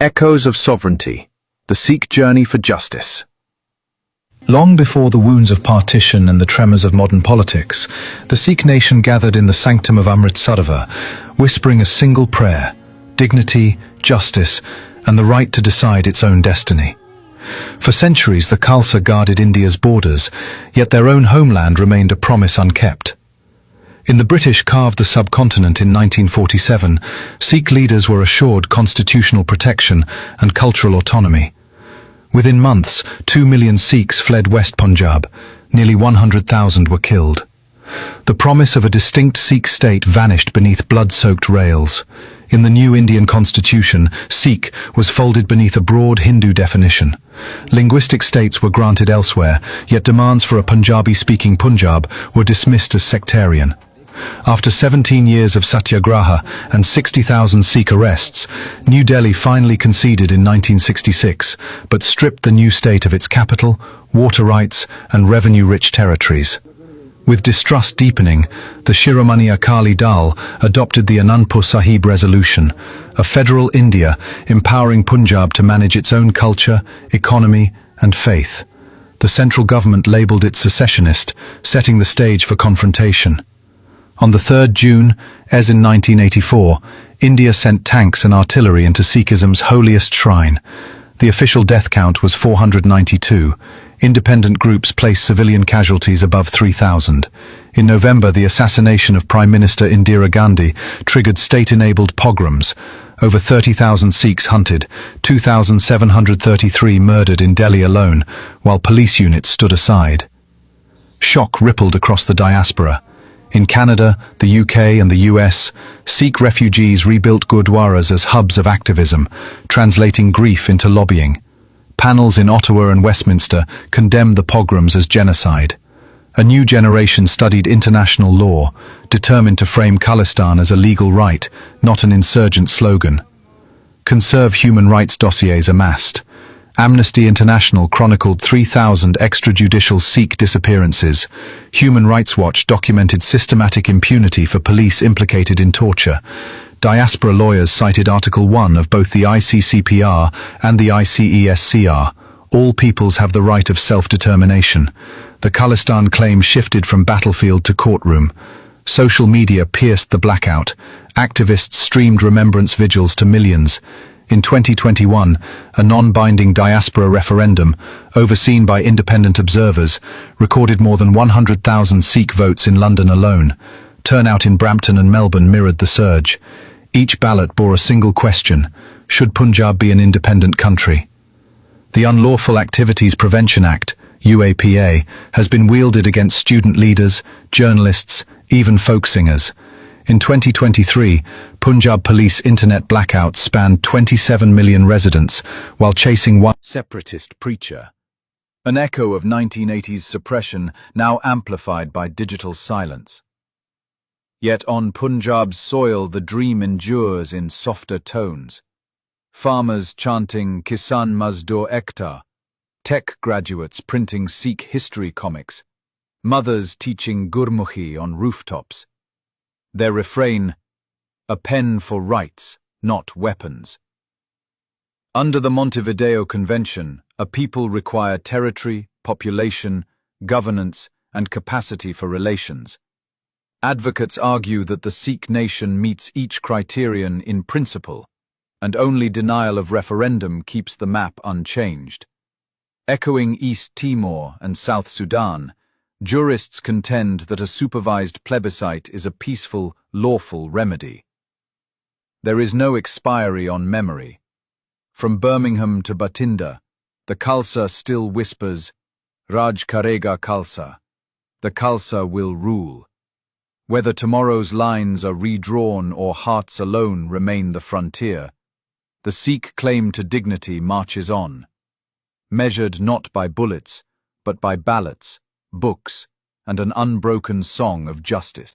Echoes of Sovereignty, the Sikh Journey for Justice. Long before the wounds of partition and the tremors of modern politics, the Sikh nation gathered in the sanctum of Amritsar, whispering a single prayer: dignity, justice, and the right to decide its own destiny. For centuries the Khalsa guarded India's borders, yet their own homeland remained a promise unkept. In the British carved the subcontinent in 1947, Sikh leaders were assured constitutional protection and cultural autonomy. Within months, 2 million Sikhs fled West Punjab. Nearly 100,000 were killed. The promise of a distinct Sikh state vanished beneath blood-soaked rails. In the new Indian constitution, Sikh was folded beneath a broad Hindu definition. Linguistic states were granted elsewhere, yet demands for a Punjabi-speaking Punjab were dismissed as sectarian. After 17 years of satyagraha and 60,000 Sikh arrests, New Delhi finally conceded in 1966, but stripped the new state of its capital, water rights, and revenue-rich territories. With distrust deepening, the Shiromani Akali Dal adopted the Anandpur Sahib Resolution, a federal India empowering Punjab to manage its own culture, economy, and faith. The central government labelled it secessionist, setting the stage for confrontation. On the 3rd June, as in 1984, India sent tanks and artillery into Sikhism's holiest shrine. The official death count was 492. Independent groups placed civilian casualties above 3,000. In November, the assassination of Prime Minister Indira Gandhi triggered state-enabled pogroms. Over 30,000 Sikhs hunted, 2,733 murdered in Delhi alone, while police units stood aside. Shock rippled across the diaspora. In Canada, the UK and the US, Sikh refugees rebuilt gurdwaras as hubs of activism, translating grief into lobbying. Panels in Ottawa and Westminster condemned the pogroms as genocide. A new generation studied international law, determined to frame Khalistan as a legal right, not an insurgent slogan. Conserve human rights dossiers amassed. Amnesty International chronicled 3,000 extrajudicial Sikh disappearances. Human Rights Watch documented systematic impunity for police implicated in torture. Diaspora lawyers cited Article 1 of both the ICCPR and the ICESCR. All peoples have the right of self-determination. The Khalistan claim shifted from battlefield to courtroom. Social media pierced the blackout. Activists streamed remembrance vigils to millions. In 2021, a non-binding diaspora referendum, overseen by independent observers, recorded more than 100,000 Sikh votes in London alone. Turnout in Brampton and Melbourne mirrored the surge. Each ballot bore a single question: should Punjab be an independent country? The Unlawful Activities Prevention Act, UAPA, has been wielded against student leaders, journalists, even folk singers. In 2023, Punjab police internet blackouts spanned 27 million residents while chasing one separatist preacher. An echo of 1980s suppression now amplified by digital silence. Yet on Punjab's soil the dream endures in softer tones. Farmers chanting Kisan Mazdoor Ekta, tech graduates printing Sikh history comics, mothers teaching Gurmukhi on rooftops. Their refrain, a pen for rights, not weapons. Under the Montevideo Convention, a people require territory, population, governance, and capacity for relations. Advocates argue that the Sikh nation meets each criterion in principle, and only denial of referendum keeps the map unchanged. Echoing East Timor and South Sudan, jurists contend that a supervised plebiscite is a peaceful, lawful remedy. There is no expiry on memory. From Birmingham to Bathinda, the Khalsa still whispers, Raj Karega Khalsa. The Khalsa will rule. Whether tomorrow's lines are redrawn or hearts alone remain the frontier, the Sikh claim to dignity marches on, measured not by bullets, but by ballots, books, and an unbroken song of justice.